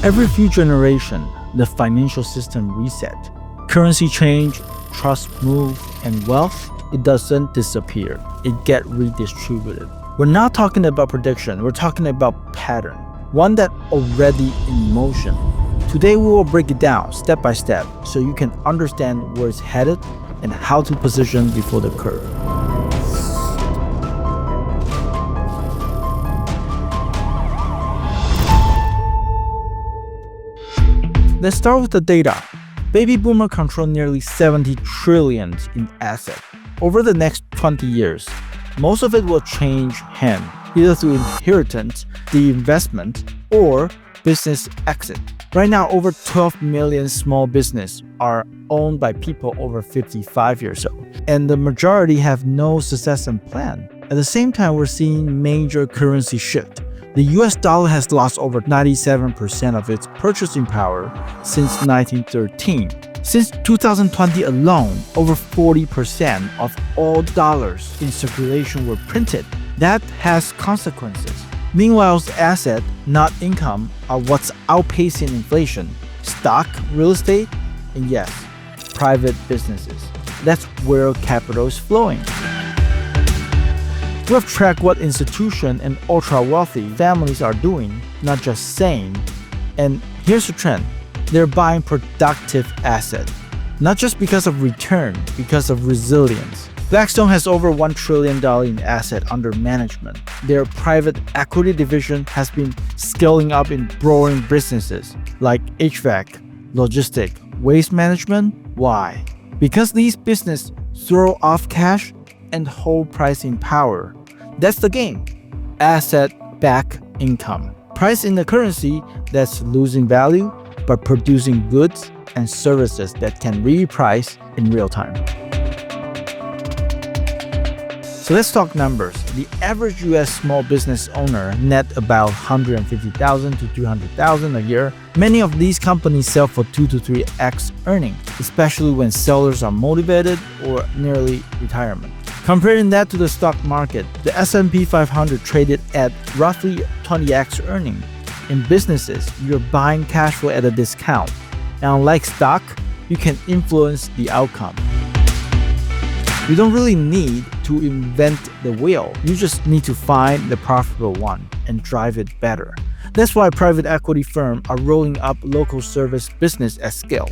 Every few generations, the financial system reset. Currency change, trust move, and wealth, it doesn't disappear. It gets redistributed. We're not talking about prediction, we're talking about pattern, one that already in motion. Today we will break it down step by step so you can understand where it's headed and how to position before the curve. Let's start with the data. Baby boomer control nearly 70 trillion in assets. Over the next 20 years, most of it will change hands, either through inheritance, the investment, or business exit. Right now, over 12 million small businesses are owned by people over 55 years old, and the majority have no succession plan. At the same time, we're seeing major currency shift. The US dollar has lost over 97% of its purchasing power since 1913. Since 2020 alone, over 40% of all dollars in circulation were printed. That has consequences. Meanwhile, assets, not income, are what's outpacing inflation. Stock, real estate, and yes, private businesses. That's where capital is flowing. We have tracked what institutions and ultra-wealthy families are doing, not just saying. And here's the trend. They're buying productive assets, not just because of return, because of resilience. Blackstone has over $1 trillion in assets under management. Their private equity division has been scaling up in growing businesses like HVAC, logistics, waste management. Why? Because these businesses throw off cash and hold pricing power. That's the game. Asset-backed income. Price in the currency that's losing value, but producing goods and services that can reprice in real time. So let's talk numbers. The average US small business owner net about $150,000 to $200,000 a year. Many of these companies sell for 2 to 3x earnings, especially when sellers are motivated or nearly retirement. Comparing that to the stock market, the S&P 500 traded at roughly 20x earnings. In businesses, you're buying cash flow at a discount. And unlike stock, you can influence the outcome. You don't really need to invent the wheel. You just need to find the profitable one and drive it better. That's why private equity firms are rolling up local service business at scale.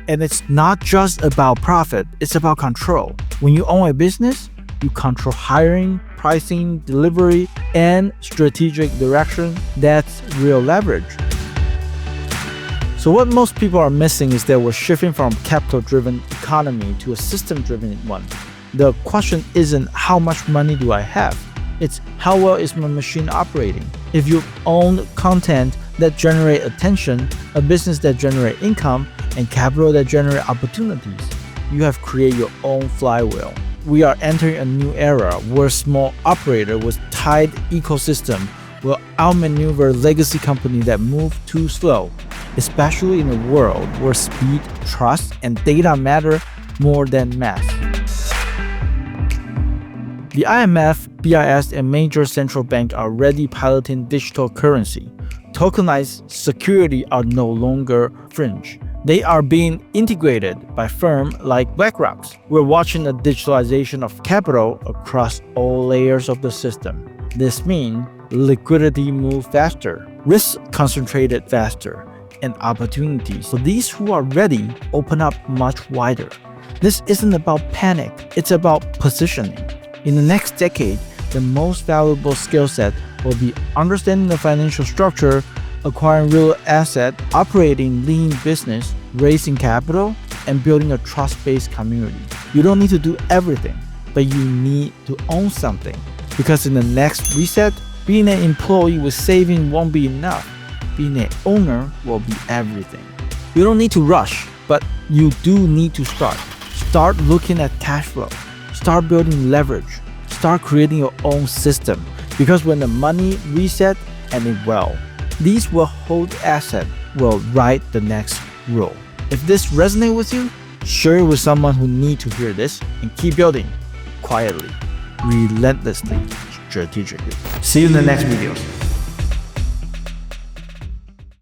And it's not just about profit, it's about control. When you own a business, you control hiring, pricing, delivery, and strategic direction. That's real leverage. So what most people are missing is that we're shifting from capital-driven economy to a system-driven one. The question isn't how much money do I have? It's how well is my machine operating? If you own content that generate attention, a business that generate income, and capital that generate opportunities, you have created your own flywheel. We are entering a new era where small operator with tight ecosystem will outmaneuver legacy companies that move too slow, especially in a world where speed, trust, and data matter more than math. The IMF, BIS, and major central banks are already piloting digital currency. Tokenized security are no longer fringe. They are being integrated by firms like BlackRock. We're watching the digitalization of capital across all layers of the system. This means liquidity moves faster, risk concentrated faster, and opportunities for these who are ready open up much wider. This isn't about panic, it's about positioning. In the next decade, the most valuable skill set will be understanding the financial structure, acquiring real asset, operating lean business, raising capital, and building a trust-based community. You don't need to do everything, but you need to own something. Because in the next reset, being an employee with saving won't be enough. Being an owner will be everything. You don't need to rush, but you do need to start. Start looking at cash flow. Start building leverage. Start creating your own system. Because when the money reset and it will, these will hold asset will write the next rule. If this resonates with you, share it with someone who needs to hear this and keep building quietly, relentlessly, strategically. See you in the next videos.